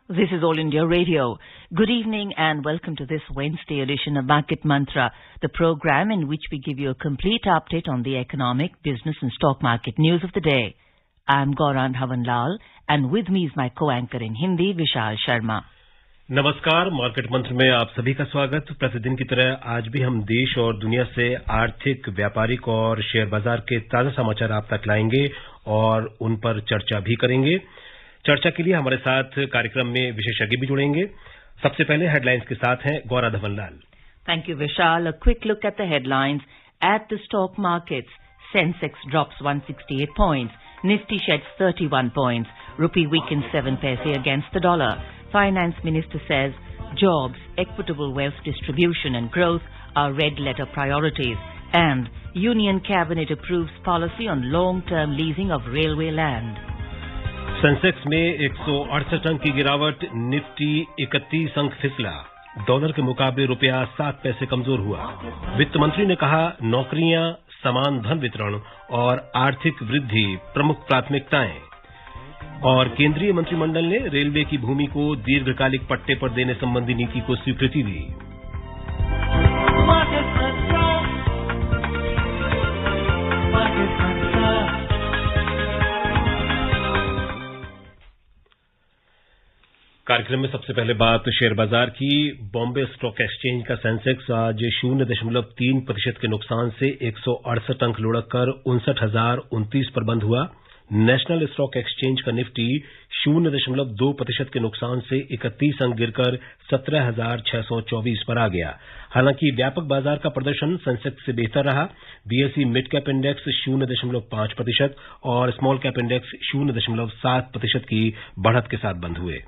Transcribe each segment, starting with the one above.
This is All India Radio. Good evening and welcome to this Wednesday edition of Market Mantra, the program in which we give you a complete update on the economic, business and stock market news of the day. I'm Gaurang Havanlal and with me is my co-anchor in Hindi, Vishal Sharma. नमस्कार, market मंत्र में आप सभी का स्वागत। प्रतिदिन की तरह आज भी हम देश और दुनिया से आर्थिक, व्यापारिक और शेयर बाजार के ताजा समाचार आप तक लाएंगे और उन पर चर्चा भी करेंगे। चर्चा के लिए हमारे साथ कार्यक्रम में विशेषज्ञ भी जुड़ेंगे। सबसे पहले हेडलाइंस के साथ हैं Gaura धवनलाल। Thank you, Vishal. A quick look at the headlines. At the stock markets, Sensex drops 168 points. Nifty sheds 31 points. Rupee weakens 7 paise against the dollar. Finance Minister says jobs, equitable wealth distribution and growth are red letter priorities. And Union Cabinet approves policy on long-term leasing of railway land. Sensex में 168 अंक की गिरावट, Nifty 31 अंक फिसला। Dollar के मुकाबले रुपया 7 पैसे कमजोर हुआ। वित्त मंत्री ने कहा नौकरियां, समान धन वितरण और आर्थिक वृद्धि प्रमुख प्राथमिकताएं। और केंद्रीय मंत्रिमंडल ने रेलवे की भूमि को दीर्घकालिक पट्टे पर देने संबंधी नीति को स्वीकृति दी। कार्यक्रम में सबसे पहले बात शेयर बाजार की। बॉम्बे स्टॉक एक्सचेंज का सेंसेक्स आज 0.3% के नुकसान से 168 अंक लुढ़ककर 59,029 पर बंद हुआ। नेशनल स्टॉक एक्सचेंज का निफ्टी 0.2% के नुकसान से 31 अंक गिरकर 17,624 पर आ गया। हालांकि व्यापक बाजार का प्रदर्शन सेंसेक्स से बेहतर रहा। बीएसई मिड कैप इंडेक्स 0.5% और स्मॉल कैप इंडेक्स 0.7% की बढ़त के साथ बंद हुए।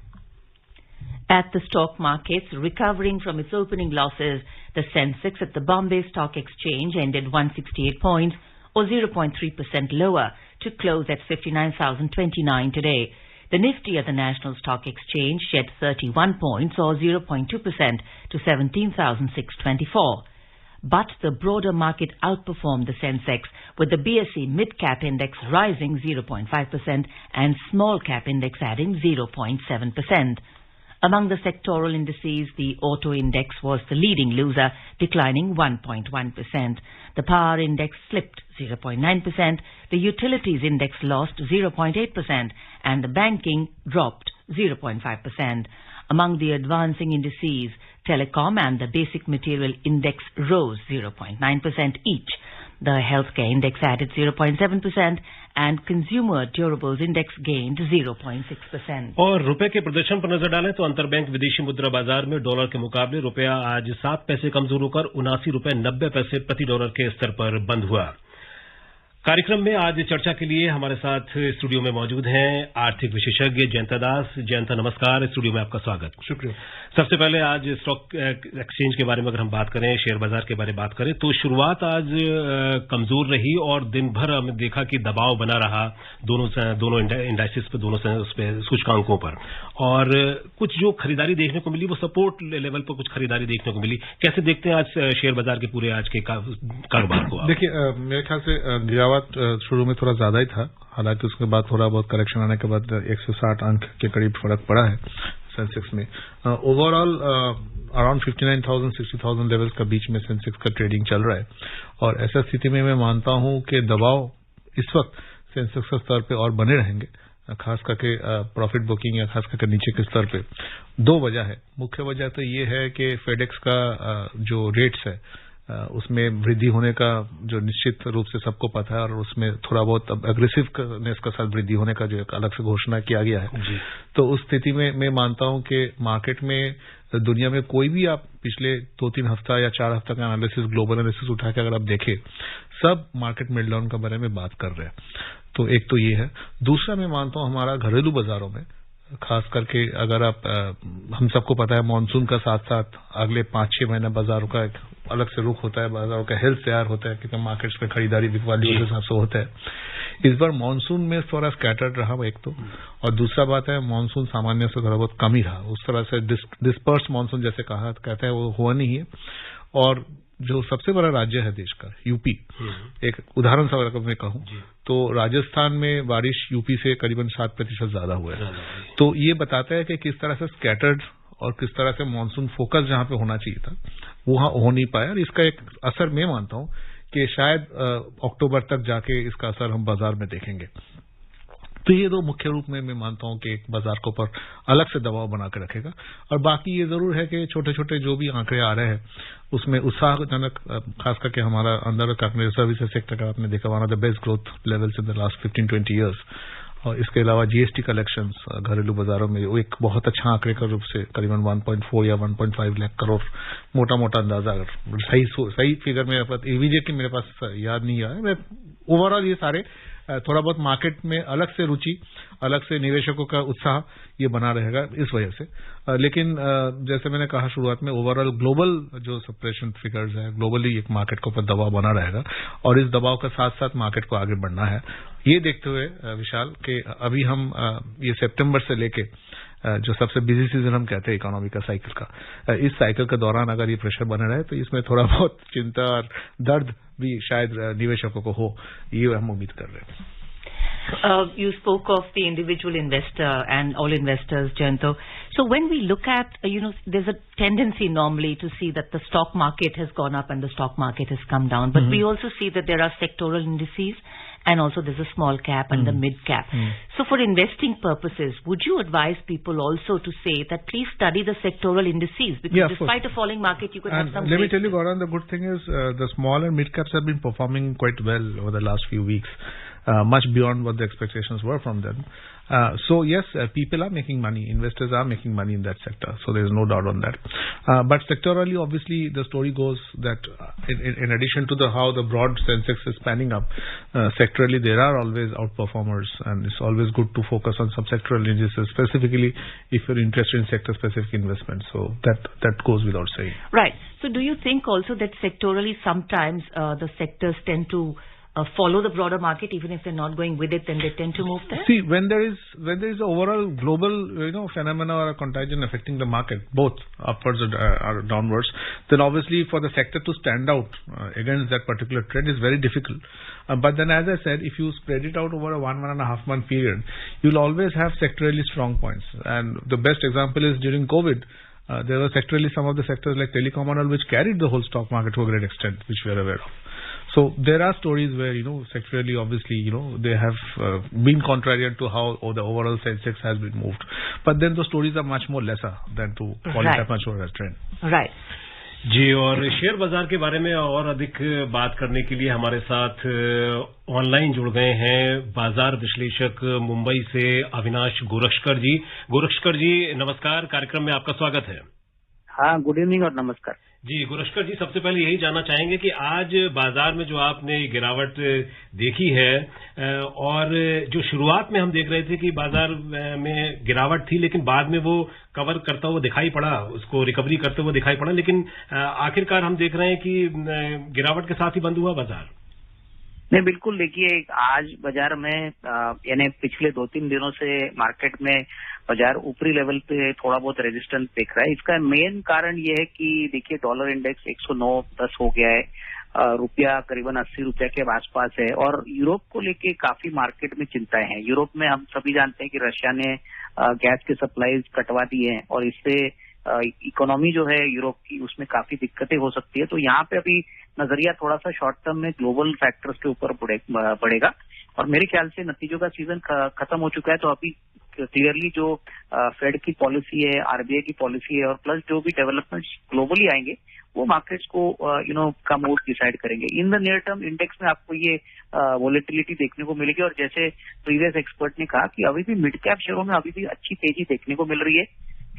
At the stock markets, recovering from its opening losses, the Sensex at the Bombay Stock Exchange ended 168 points or 0.3% lower to close at 59,029 today. The Nifty at the National Stock Exchange shed 31 points or 0.2% to 17,624. But the broader market outperformed the Sensex, with the BSE mid-cap index rising 0.5% and small-cap index adding 0.7%. Among the sectoral indices, the auto index was the leading loser, declining 1.1%. The power index slipped 0.9%, the utilities index lost 0.8%, and the banking dropped 0.5%. Among the advancing indices, telecom and the basic material index rose 0.9% each. The healthcare index added 0.7% and consumer durables index gained 0.6%. और रुपए के प्रदर्शन पर नजर डालें तो अंतरबैंक विदेशी मुद्रा बाजार में डॉलर के मुकाबले रुपया आज 7 पैसे कमजोर होकर 79 रुपए 90 पैसे प्रति डॉलर के स्तर पर बंद हुआ। कार्यक्रम में आज चर्चा के लिए हमारे साथ स्टूडियो में मौजूद हैं आर्थिक विशेषज्ञ जयंता दास। जयंता नमस्कार, स्टूडियो में आपका स्वागत। शुक्रिया। सबसे पहले आज स्टॉक एक्सचेंज के बारे में अगर हम बात करें, शेयर बाजार के बारे में बात करें तो शुरुआत आज कमजोर रही और दिन भर हमने देखा कि दबाव बना रहा दोनों इंडाइसिस पे, दोनों सूचकांकों पर। और कुछ जो खरीदारी देखने को मिली वो सपोर्ट लेवल पर कुछ खरीदारी देखने को मिली। कैसे देखते हैं आज शेयर बाजार के पूरे आज के कारोबार को? देखिए, मेरे ख्याल से गिरावट शुरू में थोड़ा ज्यादा ही था, हालांकि उसके बाद थोड़ा बहुत करेक्शन आने के बाद 160 अंक के करीब फर्क पड़ा है सेंसेक्स में। ओवरऑल अराउंड 59,000 60,000 लेवल्स का बीच में सेंसेक्स का ट्रेडिंग चल रहा है। और ऐसा स्थिति में मैं मानता हूं कि दबाव इस वक्त सेंसेक्स के स्तर पे और बने रहेंगे, खास करके प्रॉफिट बुकिंग या खास करके नीचे के स्तर पे। दो वजह है। मुख्य वजह तो ये है कि फेडेक्स का जो रेट्स है उसमें वृद्धि होने का जो निश्चित रूप से सबको पता है और उसमें थोड़ा बहुत अग्रेसिवनेस का साथ वृद्धि होने का जो एक अलग से घोषणा किया गया है। तो उस स्थिति में मैं मानता हूं कि मार्केट में दुनिया में कोई भी आप पिछले 2-3 हफ्ता या 4 हफ्ता का एनालिसिस, ग्लोबल एनालिसिस उठा के अगर आप देखें, सब मार्केट मेल्टडाउन के बारे में बात कर रहे हैं। तो एक तो ये है। दूसरा मैं मानता हूं हमारा घरेलू बाजारों में, खास करके अगर आप हम सबको पता है मानसून का साथ साथ अगले 5-6 महीने बाजारों का एक अलग से रुख होता है, बाजारों का हेल्थ तैयार होता है क्योंकि मार्केट्स में खरीदारी बिकवाली के हिसाब से होता है। इस बार मानसून में थोड़ा स्कैटर्ड रहा एक तो, और दूसरा बात है मानसून सामान्य से थोड़ा बहुत कम ही रहा। उस तरह से डिस्पर्स मानसून जैसे कहते हैं वो हुआ नहीं है। और जो सबसे बड़ा राज्य है देश का, यूपी, एक उदाहरण सा अगर मैं कहूं तो राजस्थान में बारिश यूपी से करीबन 7% ज्यादा हुआ है। तो ये बताता है कि किस तरह से स्कैटर्ड और किस तरह से मानसून फोकस जहां पे होना चाहिए था वहां हो नहीं पाया, और इसका एक असर मैं मानता हूं कि शायद अक्टूबर तक जाके इसका असर हम बाजार में देखेंगे। तो ये दो मुख्य रूप में मैं मानता हूं कि एक बाजार के ऊपर अलग से दबाव बना के रखेगा। और बाकी ये जरूर है कि छोटे छोटे जो भी आंकड़े आ रहे हैं उसमें उत्साहजनक, खास करके हमारा अंदर सर्विसेज सेक्टर का आपने देखा one of the best growth levels in the last 15-20 years. और इसके अलावा जीएसटी कलेक्शंस घरेलू बाजारों में एक बहुत अच्छा आंकड़े का रूप से करीबन 1.4 या 1.5 लाख करोड़, मोटा मोटा अंदाजा, अगर सही फिगर इमीडिएटली मेरे पास याद नहीं आया। मैं ओवरऑल ये सारे थोड़ा बहुत मार्केट में अलग से रुचि, अलग से निवेशकों का उत्साह ये बना रहेगा इस वजह से। लेकिन जैसे मैंने कहा शुरुआत में, ओवरऑल ग्लोबल जो सप्रेशन फिगर्स है, ग्लोबली एक मार्केट के ऊपर दबाव बना रहेगा और इस दबाव के साथ साथ मार्केट को आगे बढ़ना है। ये देखते हुए विशाल कि अभी हम ये सितंबर से लेके जो सबसे बिजी सीजन हम कहते हैं इकोनॉमी का साइकिल का, इस साइकिल के दौरान अगर ये प्रेशर बने रहे तो इसमें थोड़ा बहुत चिंता और दर्द भी शायद निवेशकों को हो, ये हम उम्मीद कर रहे हैं। You spoke of the individual investor and all investors, Jayanto. So when we look at, there's a tendency normally to see that the stock market has gone up and the stock market has come down. But we also see that there are sectoral indices and also there's a small cap and the mid cap. So for investing purposes, would you advise people also to say that please study the sectoral indices? Because despite a falling market, you could have some... Let me tell you, Gaurav, the good thing is the small and mid caps have been performing quite well over the last few weeks. Much beyond what the expectations were from them. So yes, people are making money. Investors are making money in that sector. So there is no doubt on that. But sectorally, obviously, the story goes that in addition to how the broad Sensex is panning up, sectorally there are always outperformers, and it's always good to focus on some sectoral indices, specifically if you're interested in sector-specific investments. So that goes without saying. Right. So do you think also that sectorally sometimes the sectors tend to follow the broader market, even if they're not going with it, then they tend to move there? See, when there is an overall global phenomena or a contagion affecting the market, both upwards or downwards, then obviously for the sector to stand out against that particular trend is very difficult. But then, as I said, if you spread it out over a 1.5 month period, you'll always have sectorally strong points. And the best example is during COVID. There were sectorally some of the sectors like telecom and all which carried the whole stock market to a great extent, which we are aware of. So there are stories where, sectorally, obviously, they have been contrarian to how the overall Sensex has been moved. But then the stories are much more lesser than to call it that much more a trend. Right. जी, और share बाजार के बारे में और अधिक बात करने के लिए हमारे साथ ऑनलाइन जुड़ गए हैं बाजार विश्लेषक मुंबई से अविनाश गोरक्षकर जी। गोरक्षकर जी, नमस्कार, कार्यक्रम में आपका स्वागत है। हाँ, गुड इवनिंग और नमस्कार जी। गोरक्षकर जी, सबसे पहले यही जानना चाहेंगे कि आज बाजार में जो आपने गिरावट देखी है, और जो शुरुआत में हम देख रहे थे कि बाजार में गिरावट थी, लेकिन बाद में वो कवर करता हुआ दिखाई पड़ा, उसको रिकवरी करते हुए दिखाई पड़ा, लेकिन आखिरकार हम देख रहे हैं कि गिरावट के साथ ही बंद हुआ बाजार। नहीं, बिल्कुल, देखिए आज बाजार में यानी पिछले 2-3 दिनों से मार्केट में बाजार ऊपरी लेवल पे थोड़ा बहुत रेजिस्टेंस देख रहा है। इसका मेन कारण ये है कि देखिए डॉलर इंडेक्स 109.10 हो गया है, रुपया करीबन 80 रुपया के आसपास है, और यूरोप को लेके काफी मार्केट में चिंताएं हैं। यूरोप में हम सभी जानते हैं कि रशिया ने गैस के सप्लाईज कटवा दिए हैं और इससे इकोनॉमी जो है यूरोप की उसमें काफी दिक्कतें हो सकती है। तो यहाँ पे अभी नजरिया थोड़ा सा शॉर्ट टर्म में ग्लोबल फैक्टर्स के ऊपर बढ़ेगा, और मेरे ख्याल से नतीजों का सीजन खत्म हो चुका है। तो अभी क्लियरली जो फेड की पॉलिसी है, आरबीआई की पॉलिसी है, और प्लस जो भी डेवलपमेंट्स ग्लोबली आएंगे वो मार्केट्स को का मूड डिसाइड करेंगे। In the near term index में आपको ये वोलेटिलिटी देखने को मिलेगी, और जैसे प्रीवियस एक्सपर्ट ने कहा कि अभी भी मिड कैप शेयरों में अभी भी अच्छी तेजी देखने को मिल रही है,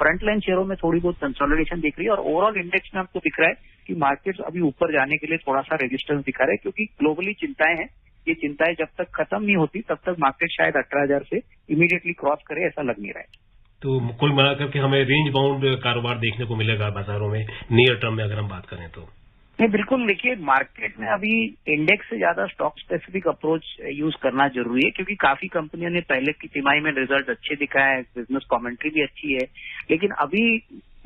फ्रंट लाइन शेयरों में थोड़ी बहुत कंसोलिडेशन दिख रही है, और ओवरऑल इंडेक्स में आपको दिख रहा है कि मार्केट्स अभी ऊपर जाने के लिए थोड़ा सा रेजिस्टेंस दिखा रहे हैं, क्योंकि ग्लोबली चिंताएं हैं। ये चिंताएं जब तक खत्म नहीं होती तब तक मार्केट शायद 18,000 से इमीडिएटली क्रॉस करे, ऐसा लग नहीं रहा है। तो कुल मिलाकर के हमें रेंज बाउंड कारोबार देखने को मिलेगा बाजारों में नियर टर्म में, अगर हम बात करें तो। नहीं, बिल्कुल, देखिए मार्केट में अभी इंडेक्स से ज्यादा स्टॉक स्पेसिफिक अप्रोच यूज करना जरूरी है, क्योंकि काफी कंपनियों ने पहले की तिमाही में रिजल्ट अच्छे दिखाए हैं, बिजनेस कमेंट्री भी अच्छी है, लेकिन अभी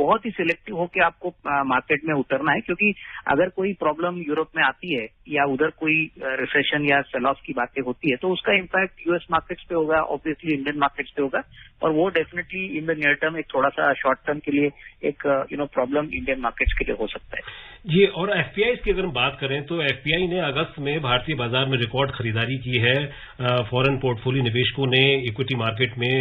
बहुत ही सिलेक्टिव होकर आपको मार्केट में उतरना है, क्योंकि अगर कोई प्रॉब्लम यूरोप में आती है या उधर कोई रिसेशन या सेल ऑफ की बातें होती है तो उसका इम्पैक्ट यूएस मार्केट्स पे होगा, ऑब्वियसली इंडियन मार्केट्स पे होगा, और वो definitely in the near term एक थोड़ा सा शॉर्ट टर्म के लिए एक प्रॉब्लम इंडियन मार्केट्स के लिए हो सकता है। जी, और एफपीआई की अगर हम बात करें तो एफपीआई ने अगस्त में भारतीय बाजार में रिकॉर्ड खरीदारी की है। फॉरेन पोर्टफोलियो निवेशकों ने इक्विटी मार्केट में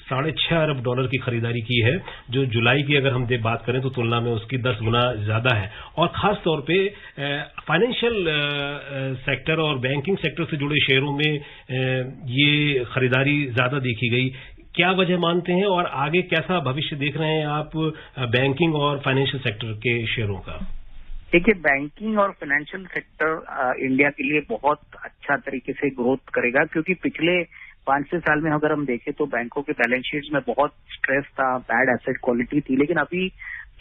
$6.5 अरब की खरीदारी की है, जो जुलाई की अगर हम बात करें तो तुलना में उसकी 10 गुना ज्यादा है। और खास तौर पे फाइनेंशियल सेक्टर और बैंकिंग सेक्टर से जुड़े शेयरों में ये खरीदारी ज्यादा देखी गई। क्या वजह मानते हैं और आगे कैसा भविष्य देख रहे हैं आप बैंकिंग और फाइनेंशियल सेक्टर के शेयरों का? देखिए, बैंकिंग और फाइनेंशियल सेक्टर इंडिया के लिए बहुत अच्छा तरीके से ग्रोथ करेगा, क्योंकि पिछले 5-6 साल में अगर हम देखें तो बैंकों के बैलेंस शीट्स में बहुत स्ट्रेस था, बैड एसेट क्वालिटी थी। लेकिन अभी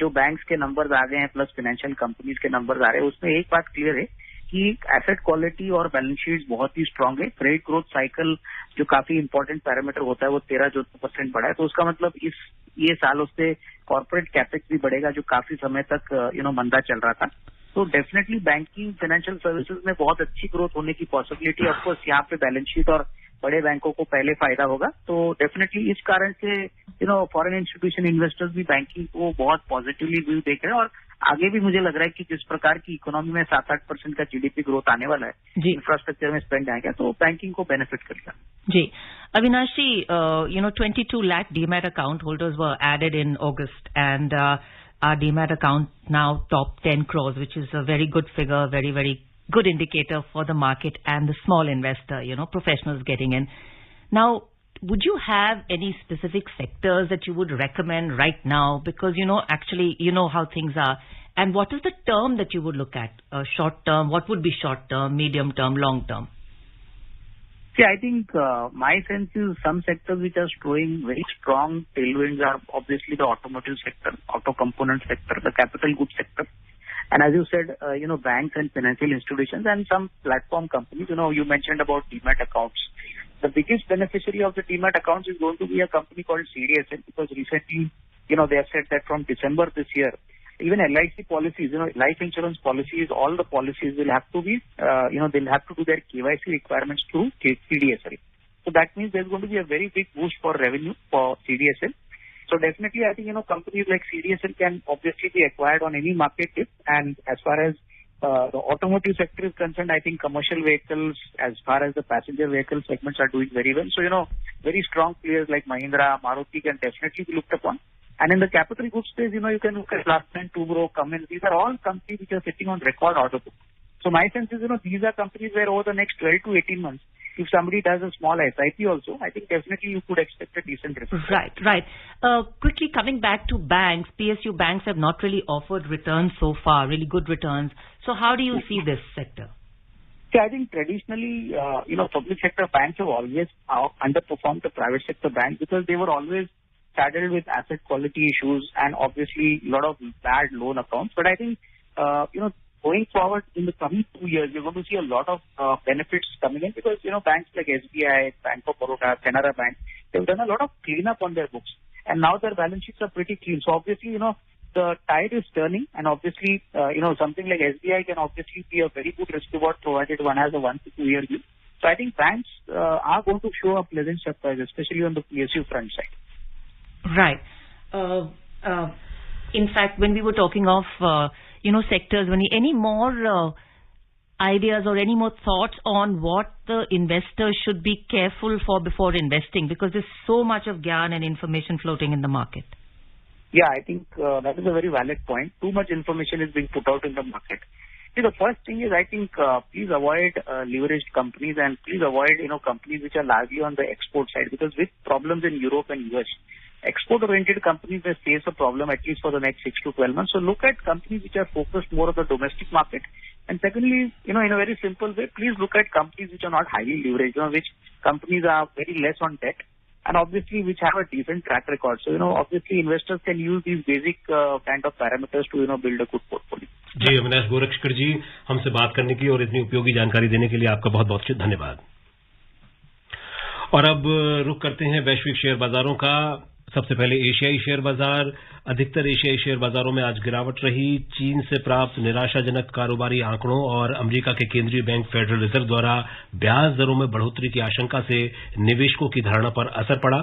जो बैंक्स के नंबर्स आ गए हैं प्लस फाइनेंशियल कंपनीज के नंबर्स आ रहे हैं, उसमें एक बात क्लियर है कि एसेट क्वालिटी और बैलेंस शीट्स बहुत ही स्ट्रांग है। क्रेडिट ग्रोथ साइकिल जो काफी इंपॉर्टेंट पैरामीटर होता है वो 13-14% बढ़ा है, तो उसका मतलब ये साल उससे कॉर्पोरेट कैपेक्स भी बढ़ेगा जो काफी समय तक मंदा चल रहा था। तो डेफिनेटली बैंकिंग फाइनेंशियल सर्विसेज में बहुत अच्छी ग्रोथ होने की पॉसिबिलिटी। ऑफकोर्स यहाँ पे बैलेंस शीट और बड़े बैंकों को पहले फायदा होगा, तो डेफिनेटली इस कारण से फॉरेन इंस्टीट्यूशन इन्वेस्टर्स भी बैंकिंग को बहुत पॉजिटिवली व्यू देख रहे हैं। और आगे भी मुझे लग रहा है कि जिस प्रकार की इकोनॉमी में 7-8% का जीडीपी ग्रोथ आने वाला है, इंफ्रास्ट्रक्चर में स्पेंड आएगा तो बैंकिंग को बेनिफिट करेगा। जी, Avinash ji, 22 lakh demat account holders were added in August and our demat account now top 10 crores, which is a very good figure, very, very good indicator for the market and the small investor, professionals getting in. Now, would you have any specific sectors that you would recommend right now? Because, actually, how things are. And what is the term that you would look at? Short term, what would be short term, medium term, long term? See, I think my sense is some sectors which are showing very strong tailwinds are obviously the automotive sector, auto component sector, the capital goods sector. And as you said, banks and financial institutions and some platform companies. You mentioned about demat accounts. The biggest beneficiary of the demat accounts is going to be a company called CDSL, because recently, they have said that from December this year, even LIC policies, life insurance policies, all the policies will have to be, they'll have to do their KYC requirements through CDSL. So that means there's going to be a very big boost for revenue for CDSL. So definitely, I think, companies like CDSL can obviously be acquired on any market dip. And as far as the automotive sector is concerned, I think commercial vehicles, as far as the passenger vehicle segments are doing very well. So, very strong players like Mahindra, Maruti can definitely be looked upon. And in the capital goods space, you can look at Larsen, Tubro, Cummins. These are all companies which are sitting on record order book. So my sense is, these are companies where over the next 12 to 18 months, if somebody does a small SIP also, I think definitely you could expect a decent return. Right. Quickly coming back to banks, PSU banks have not really offered returns so far, really good returns. So how do you see this sector? See, I think traditionally, public sector banks have always underperformed the private sector banks because they were always saddled with asset quality issues and obviously a lot of bad loan accounts. But I think, going forward in the coming 2 years, you're going to see a lot of benefits coming in because, banks like SBI, Bank of Baroda, Canara Bank, they've done a lot of cleanup on their books. And now their balance sheets are pretty clean. So obviously, the tide is turning and obviously, something like SBI can obviously be a very good risk reward provided one has a 1 to 2 year view. So I think banks are going to show a pleasant surprise, especially on the PSU front side. Right. In fact, when we were talking of, sectors, any more ideas or any more thoughts on what the investors should be careful for before investing? Because there's so much of gyan and information floating in the market. Yeah, I think that is a very valid point. Too much information is being put out in the market. See, the first thing is, I think, please avoid leveraged companies and please avoid, companies which are largely on the export side, because with problems in Europe and US, export-oriented companies may face a problem at least for the next 6 to 12 months. So look at companies which are focused more on the domestic market. And secondly, in a very simple way, please look at companies which are not highly leveraged, which companies are very less on debt and obviously which have a decent track record. So, obviously investors can use these basic kind of parameters to, build a good portfolio. जी, अविनाश गोरक्षकर जी, हमसे बात करने की और इतनी उपयोगी जानकारी देने के लिए आपका बहुत बहुत धन्यवाद। और अब रुख करते हैं वैश्विक शेयर बाजारों का। सबसे पहले एशियाई शेयर बाजार। अधिकतर एशियाई शेयर बाजारों में आज गिरावट रही। चीन से प्राप्त निराशाजनक कारोबारी आंकड़ों और अमेरिका के केंद्रीय बैंक फेडरल रिजर्व द्वारा ब्याज दरों में बढ़ोतरी की आशंका से निवेशकों की धारणा पर असर पड़ा।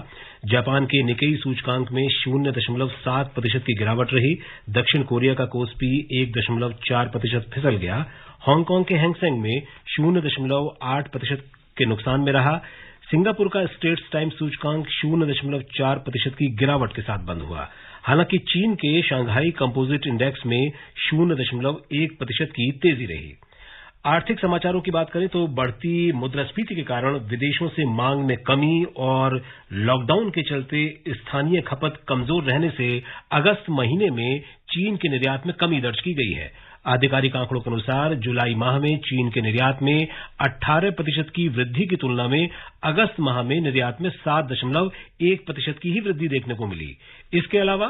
जापान के निकेई सूचकांक में 0.7% की गिरावट रही। दक्षिण कोरिया का कोस्पी 1.4% फिसल गया। हांगकांग के हैंगसेंग में 0.8% के नुकसान में रहा। सिंगापुर का स्टेट्स टाइम्स सूचकांक 0.4% की गिरावट के साथ बंद हुआ। हालांकि चीन के शंघाई कंपोजिट इंडेक्स में 0.1% की तेजी रही। आर्थिक समाचारों की बात करें तो बढ़ती मुद्रास्फीति के कारण विदेशों से मांग में कमी और लॉकडाउन के चलते स्थानीय खपत कमजोर रहने से अगस्त महीने में चीन के निर्यात में कमी दर्ज की गई है। आधिकारिक आंकड़ों के अनुसार जुलाई माह में चीन के निर्यात में 18% की वृद्धि की तुलना में अगस्त माह में निर्यात में 7.1% की ही वृद्धि देखने को मिली। इसके अलावा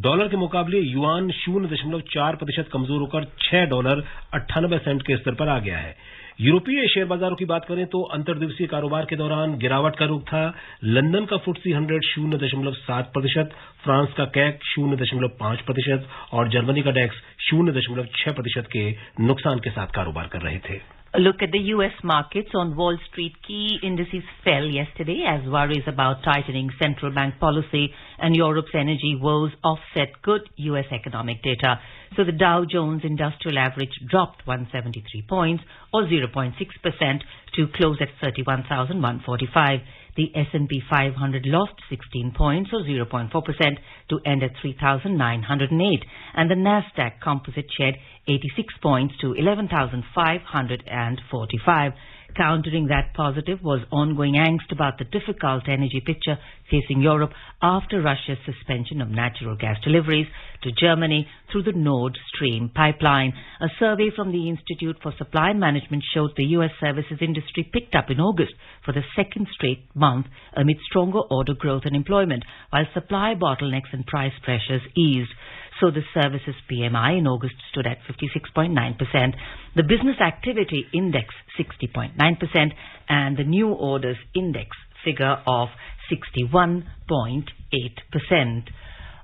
डॉलर के मुकाबले युआन 0.4% कमजोर होकर $6.98 के स्तर पर आ गया है। यूरोपीय शेयर बाजारों की बात करें तो अंतर्दिवसीय कारोबार के दौरान गिरावट का रुख था। लंदन का FTSE 100 0.7%, फ्रांस का कैक 0.5% और जर्मनी का डेक्स 0.6% के नुकसान के साथ कारोबार कर रहे थे। A look at the U.S. markets. On Wall Street, key indices fell yesterday as worries about tightening central bank policy and Europe's energy woes offset good U.S. economic data. So the Dow Jones Industrial Average dropped 173 points or 0.6% to close at 31,145. The S&P 500 lost 16 points or 0.4% to end at 3,908. And the Nasdaq Composite shed 86 points to 11,545. Countering that positive was ongoing angst about the difficult energy picture facing Europe after Russia's suspension of natural gas deliveries to Germany through the Nord Stream pipeline. A survey from the Institute for Supply Management showed the U.S. services industry picked up in August for the second straight month amid stronger order growth and employment, while supply bottlenecks and price pressures eased. So the services PMI in August stood at 56.9%, the business activity index 60.9%, and the new orders index figure of 61.8%.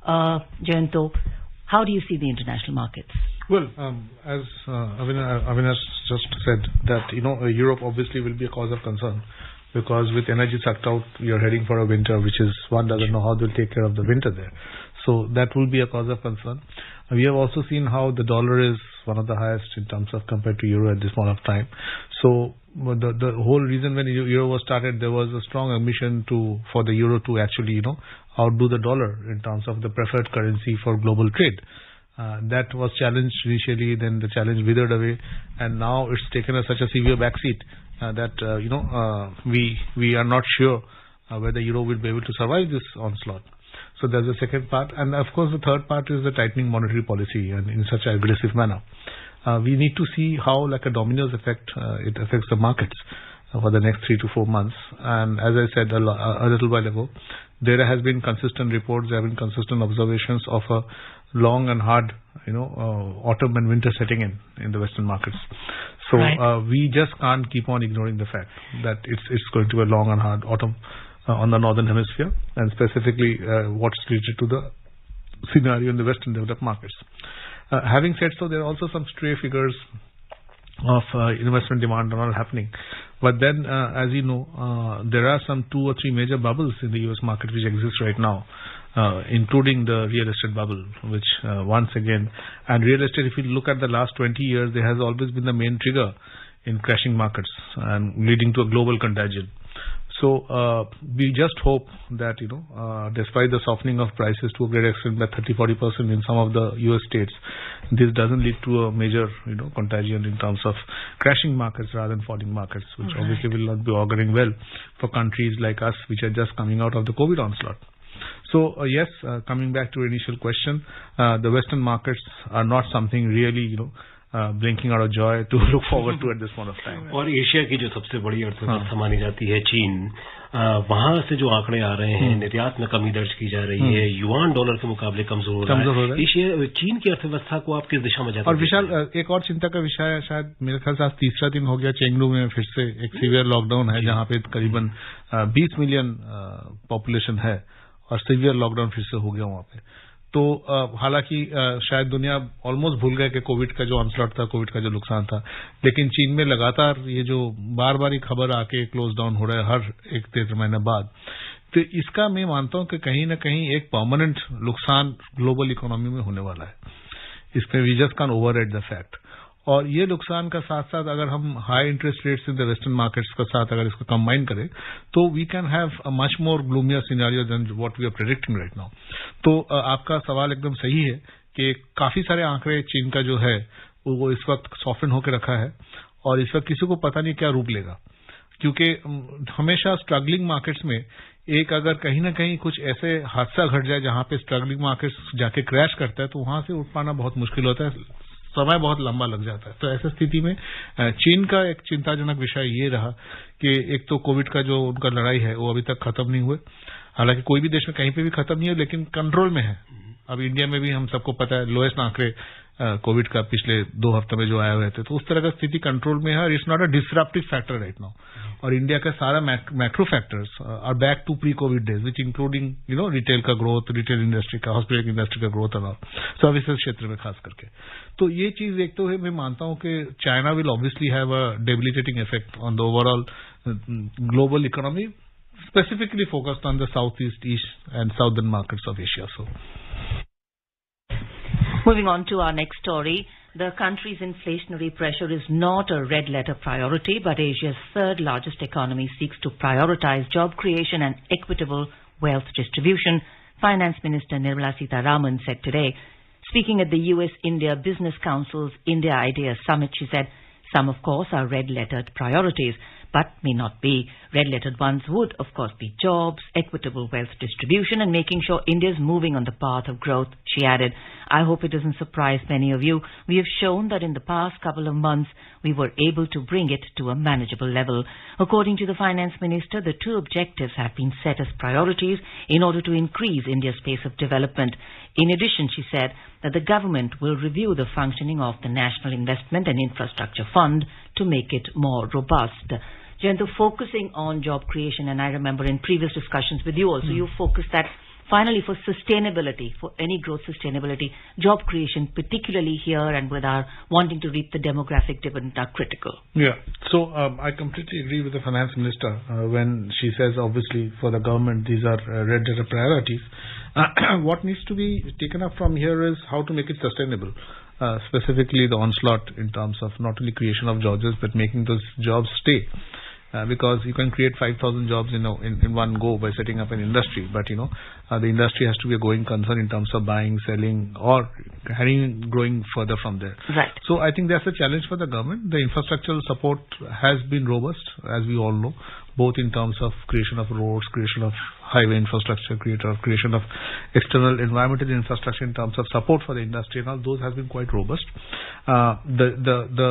Jayanto, how do you see the international markets? Well, as Avinash just said, that Europe obviously will be a cause of concern, because with energy sucked out, we are heading for a winter, which is, one doesn't know how they'll take care of the winter there. So that will be a cause of concern. We have also seen how the dollar is one of the highest in terms of compared to euro at this point of time. So the whole reason when euro was started, there was a strong ambition for the euro to actually outdo the dollar in terms of the preferred currency for global trade. That was challenged initially, then the challenge withered away, and now it's taken such a severe backseat that we are not sure whether euro will be able to survive this onslaught. So there's the second part, and of course the third part is the tightening monetary policy, and in such an aggressive manner. We need to see how, like a dominoes effect, it affects the markets for the next 3 to 4 months. And as I said a little while ago, there has been consistent reports, there have been consistent observations of a long and hard, autumn and winter setting in the Western markets. So we just can't keep on ignoring the fact that it's going to be a long and hard autumn on the northern hemisphere, and specifically what's related to the scenario in the Western developed markets. Having said so, there are also some stray figures of investment demand and all happening. But then, as you know, there are some 2 or 3 major bubbles in the US market which exist right now, including the real estate bubble, which once again, and real estate, if you look at the last 20 years, there has always been the main trigger in crashing markets and leading to a global contagion. So we just hope that, despite the softening of prices to a great extent by 30-40% in some of the US states, this doesn't lead to a major, contagion in terms of crashing markets rather than falling markets, which obviously will not be auguring well for countries like us, which are just coming out of the COVID onslaught. So yes, coming back to your initial question, the Western markets are not something really, blinking out of joy to look forward to at this point of time. और Asia की जो सबसे बड़ी अर्थव्यवस्था मानी जाती है चीन, वहां से जो आंकड़े आ रहे हैं, निर्यात में कमी दर्ज की जा रही है, युआन डॉलर के मुकाबले कमजोर हो रहा है। चीन की अर्थव्यवस्था को आप किस दिशा में जाते हैं? और विशाल, एक और चिंता का विषय है, शायद मेरे ख्याल से आज 3रा दिन हो गया, चेंगडू में फिर से एक सीवियर लॉकडाउन है, जहां पे करीबन 20 मिलियन पॉपुलेशन है, और सीवियर लॉकडाउन फिर से हो गया वहां पे। तो हालांकि शायद दुनिया ऑलमोस्ट भूल गए कि कोविड का जो ऑनस्लॉट था, कोविड का जो नुकसान था, लेकिन चीन में लगातार ये जो बार बार खबर आके क्लोज डाउन हो रहा है हर 1-1.5 महीने बाद, तो इसका मैं मानता हूं कि कहीं ना कहीं एक परमानेंट नुकसान ग्लोबल इकोनॉमी में होने वाला है। इसमें we just can override the fact. और ये नुकसान का साथ साथ अगर हम high interest rates in the western markets के साथ अगर इसको कंबाइन करें तो we can have a much more gloomier scenario than what we are predicting right now. तो आपका सवाल एकदम सही है कि काफी सारे आंकड़े चीन का जो है वो इस वक्त सॉफ्टन होकर रखा है और इस वक्त किसी को पता नहीं क्या रूप लेगा, क्योंकि हमेशा स्ट्रगलिंग मार्केट्स में एक अगर कहीं ना कहीं कुछ ऐसे हादसा घट जाए जहां पे स्ट्रगलिंग मार्केट्स जाके क्रैश करता है तो वहां से उठ पाना बहुत मुश्किल होता है, समय बहुत लंबा लग जाता है। तो ऐसी स्थिति में चीन का एक चिंताजनक विषय ये रहा कि एक तो कोविड का जो उनका लड़ाई है वो अभी तक खत्म नहीं हुए, हालांकि कोई भी देश में कहीं पे भी खत्म नहीं है, लेकिन कंट्रोल में है। अब इंडिया में भी हम सबको पता है लोएस्ट आंकड़े कोविड का पिछले 2 हफ्ते में जो आए हुए थे, तो उस तरह का स्थिति कंट्रोल में है और it's not a disruptive factor right now. और इंडिया का सारा macro factors are back to pre covid days, which including retail का ग्रोथ, रिटेल इंडस्ट्री का, हॉस्पिटल इंडस्ट्री का ग्रोथ और सर्विसेज क्षेत्र में खास करके। तो ये चीज देखते हुए मैं मानता हूं कि China will obviously have a debilitating effect on the overall global economy, specifically focused on the southeast, east and southern markets of Asia. So, moving on to our next story, the country's inflationary pressure is not a red letter priority, but Asia's third largest economy seeks to prioritize job creation and equitable wealth distribution, Finance Minister Nirmala Sitharaman said today. Speaking at the US-India Business Council's India Ideas Summit, she said, some of course are red-lettered priorities, but may not be. Red-lettered ones would, of course, be jobs, equitable wealth distribution, and making sure India is moving on the path of growth, she added. I hope it doesn't surprise many of you. We have shown that in the past couple of months, we were able to bring it to a manageable level. According to the Finance Minister, the two objectives have been set as priorities in order to increase India's pace of development. In addition, she said that the government will review the functioning of the National Investment and Infrastructure Fund to make it more robust. Jayantu, focusing on job creation, and I remember in previous discussions with you also, you focused that finally for sustainability, for any growth sustainability, job creation, particularly here and with our wanting to reap the demographic dividend, are critical. Yeah. So I completely agree with the Finance Minister when she says obviously for the government these are red letter priorities. What needs to be taken up from here is how to make it sustainable. Specifically the onslaught in terms of not only creation of jobs but making those jobs stay. Because you can create 5,000 jobs in one go by setting up an industry, but the industry has to be a going concern in terms of buying, selling, or growing further from there. Right. So I think that's a challenge for the government. The infrastructural support has been robust, as we all know, both in terms of creation of roads, creation of highway infrastructure, creation of external environmental infrastructure in terms of support for the industry, and all those has been quite robust. The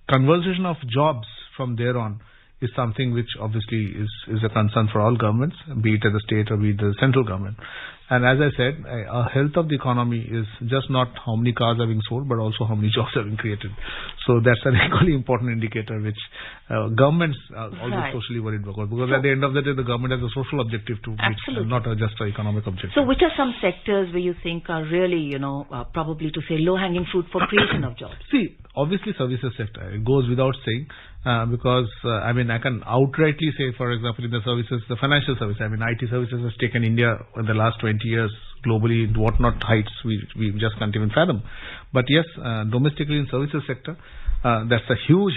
conversation of jobs from there on is something which obviously is a concern for all governments, be it at the state or be it the central government. And as I said, a health of the economy is just not how many cars are being sold, but also how many jobs are being created. So that's an equally important indicator which governments are always socially worried about, because at the end of the day, the government has a social objective to meet, not just an economic objective. So which are some sectors where you think are really, probably to say low-hanging fruit for creation of jobs? See, obviously services sector, it goes without saying. Because I can outrightly say, for example, in the services, the financial service, IT services has taken India in the last 20 years globally into what not heights we just can't even fathom. But yes, domestically in services sector, that's a huge,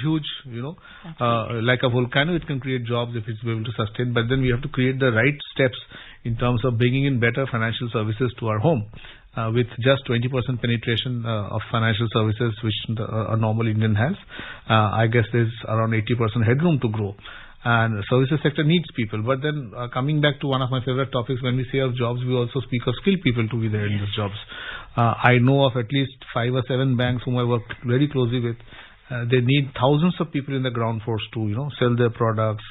like a volcano, it can create jobs if it's able to sustain. But then we have to create the right steps in terms of bringing in better financial services to our home. With just 20% penetration of financial services, which a normal Indian has, I guess there's around 80% headroom to grow. And the services sector needs people. But then coming back to one of my favorite topics, when we say of jobs, we also speak of skilled people to be there in these jobs. I know of at least 5 or 7 banks whom I work very closely with. They need thousands of people in the ground force to, sell their products,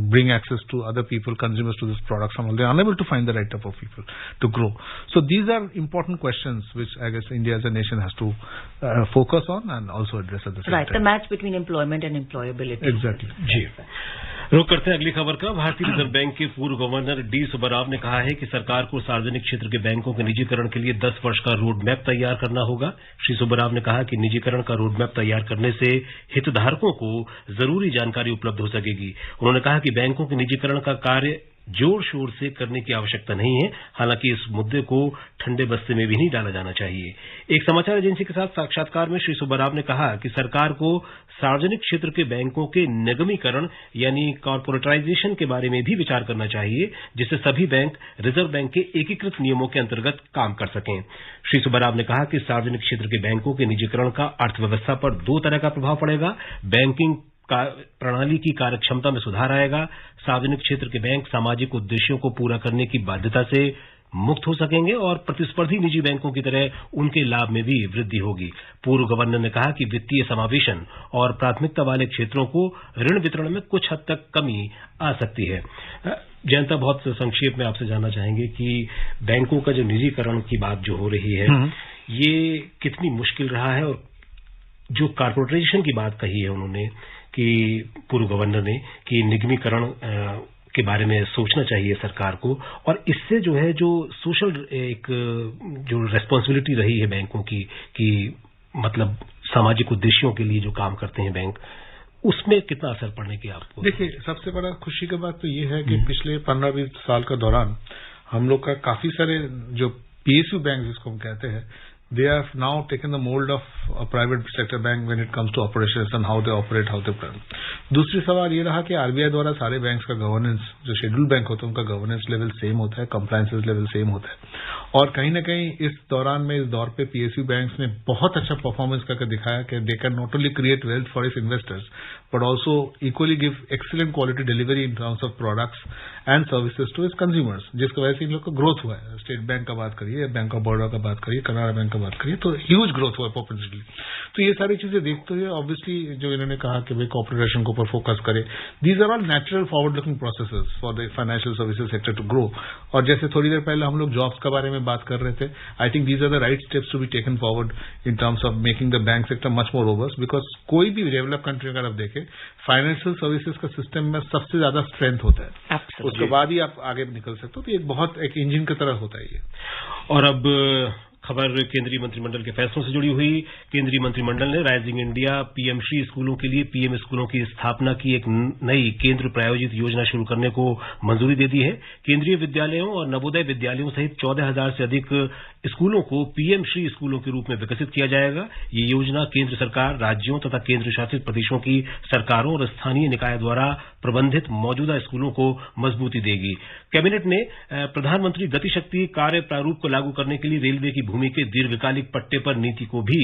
bring access to other people, consumers to these products. They're unable to find the right type of people to grow. So these are important questions which I guess India as a nation has to focus on and also address at the same time. Right, the match between employment and employability. Exactly. रुक करते हैं अगली खबर का। भारतीय reserve bank के पूर्व governor D Subbarao ने कहा है कि सरकार को सार्वजनिक क्षेत्र के बैंकों के निजीकरण के लिए 10 वर्ष का रोड मैप तैयार करना होगा। श्री सुब्बाराव ने कहा कि निजीकरण का रोड मैप तैयार करने से हितधारकों को जरूरी जानकारी उपलब्ध हो सकेगी। उन्होंने कहा कि बैंकों के निजीकरण का कार्य जोर शोर से करने की आवश्यकता नहीं है। हालांकि इस मुद्दे को ठंडे बस्ते में भी नहीं डाला जाना चाहिए। एक समाचार एजेंसी के साथ साक्षात्कार में श्री सुब्बाराव ने कहा कि सरकार को सार्वजनिक क्षेत्र के बैंकों के निगमीकरण यानी कॉर्पोरेटाइजेशन के बारे में भी विचार करना चाहिए, जिससे सभी बैंक रिजर्व बैंक के एकीकृत नियमों के अंतर्गत काम कर सकें। श्री सुब्बाराव ने कहा कि सार्वजनिक क्षेत्र के बैंकों के निजीकरण का अर्थव्यवस्था पर 2 तरह का प्रभाव पड़ेगा। बैंकिंग प्रणाली की कार्यक्षमता में सुधार आएगा। सार्वजनिक क्षेत्र के बैंक सामाजिक उद्देश्यों को पूरा करने की बाध्यता से मुक्त हो सकेंगे और प्रतिस्पर्धी निजी बैंकों की तरह उनके लाभ में भी वृद्धि होगी। पूर्व गवर्नर ने कहा कि वित्तीय समावेशन और प्राथमिकता वाले क्षेत्रों को ऋण वितरण में कुछ हद तक कमी आ सकती है। जयंता, बहुत संक्षेप में आपसे जानना चाहेंगे कि बैंकों का जो निजीकरण की बात जो हो रही है, ये कितनी मुश्किल रहा है, और जो कॉर्पोरेटाइजेशन की बात कही है उन्होंने कि पूर्व गवर्नर ने कि निगमीकरण के बारे में सोचना चाहिए सरकार को, और इससे जो है जो सोशल एक जो रेस्पॉन्सिबिलिटी रही है बैंकों की कि मतलब सामाजिक उद्देश्यों के लिए जो काम करते हैं बैंक, उसमें कितना असर पड़ने की आपको? देखिए, सबसे बड़ा खुशी की बात तो ये है कि पिछले 15-20 साल का दौरान हम लोग का काफी सारे जो पीएसयू बैंक जिसको हम कहते हैं, they have now taken the mold of a private sector bank when it comes to operations and how they operate, how they plan. दूसरी सवाल ये रहा कि आरबीआई द्वारा सारे बैंक्स का गवर्नेंस, जो शेड्यूल बैंक होते हैं उनका गवर्नेंस लेवल सेम होता है, कंप्लायंसेस लेवल सेम होता है, और कहीं ना कहीं इस दौरान में, इस दौर पे पीएसयू बैंक्स ने बहुत अच्छा परफॉर्मेंस करके दिखाया कि they can not only create wealth for its investors but also equally give excellent quality delivery in terms of products and services to its consumers, जिसकी वजह से इन लोग का ग्रोथ हुआ है। स्टेट बैंक का बात करिए, बैंक ऑफ बड़ौदा का बात करिए, कनाडा बैंक का बात करिए, तो ह्यूज ग्रोथ हुआ है पोटेंशियली। तो ये सारी चीजें देखते हुए ऑब्वियसली जो इन्होंने कहा कि भाई कॉर्पोरेशन के ऊपर फोकस करे, these are all natural forward looking processes for the financial services sector to grow. और जैसे थोड़ी देर पहले हम लोग जॉब्स के बारे में बात कर रहे थे, I think these are the right steps to be taken forward in terms of making the bank sector much more robust, because कोई भी डेवलप कंट्री अगर आप देखें, फाइनेंशियल सर्विसेज का सिस्टम में सबसे ज्यादा स्ट्रेंथ होता है, उसके बाद ही आप आगे निकल सकते हो। तो ये बहुत एक इंजन की तरह होता है ये। और अब खबर केंद्रीय मंत्रिमंडल के फैसलों से जुड़ी हुई। केंद्रीय मंत्रिमंडल ने राइजिंग इंडिया पीएम श्री स्कूलों के लिए पीएम स्कूलों की स्थापना की एक नई केंद्र प्रायोजित योजना शुरू करने को मंजूरी दे दी है। केंद्रीय विद्यालयों और नवोदय विद्यालयों सहित 14,000 से अधिक स्कूलों को पीएम श्री स्कूलों के रूप में विकसित किया जाएगा। ये योजना केंद्र सरकार, राज्यों तथा केंद्र शासित प्रदेशों की सरकारों और स्थानीय निकाय द्वारा प्रबंधित मौजूदा स्कूलों को मजबूती देगी। कैबिनेट ने प्रधानमंत्री गति शक्ति कार्य प्रारूप को लागू करने के लिए रेलवे की भूमि के दीर्घकालिक पट्टे पर नीति को भी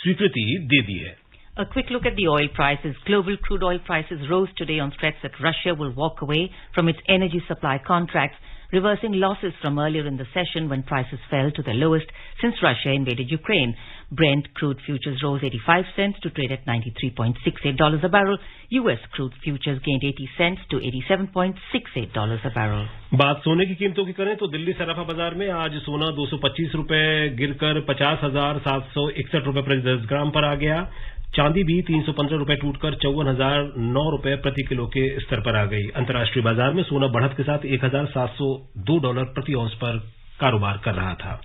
स्वीकृति दे दी है। A quick look at the oil prices. Global crude oil prices rose today on threats that Russia will walk away from its energy supply contracts, reversing losses from earlier in the session when prices fell to their lowest since Russia invaded Ukraine. Brent crude futures rose 85 cents to trade at $93.68 a barrel. US crude futures gained 80 cents to $87.68 a barrel. बात सोने की कीमतों की करें तो दिल्ली सराफा बाजार में आज सोना 225 रुपए गिरकर 50,761 रुपए प्रति 10 ग्राम पर आ गया। चांदी भी 315 रुपए टूटकर 54,009 रुपए प्रति किलो के स्तर पर आ गई। अंतर्राष्ट्रीय बाजार में सोना बढ़त के साथ $1,702 प्रति औंस पर कारोबार कर रहा था।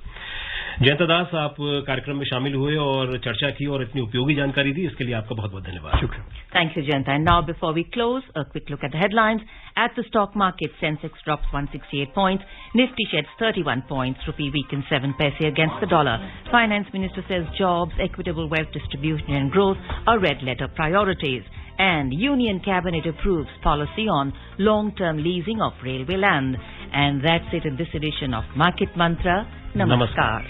जयंता दास, आप कार्यक्रम में शामिल हुए और चर्चा की और इतनी उपयोगी जानकारी दी, इसके लिए आपका बहुत बहुत धन्यवाद। शुक्रिया। Thank you, Jayanta. And now, before we close, a quick look at the headlines. At the stock market, Sensex drops 168 points. Nifty sheds 31 points. Rupee weakens 7 paise against the dollar. Finance Minister says jobs, equitable wealth distribution and growth are red letter priorities. And Union Cabinet approves policy on long-term leasing of railway land. And that's it in this edition of Market Mantra. Namaskar.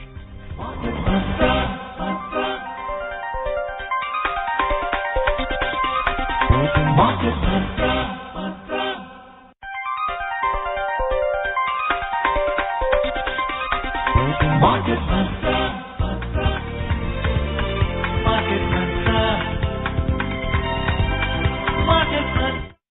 Market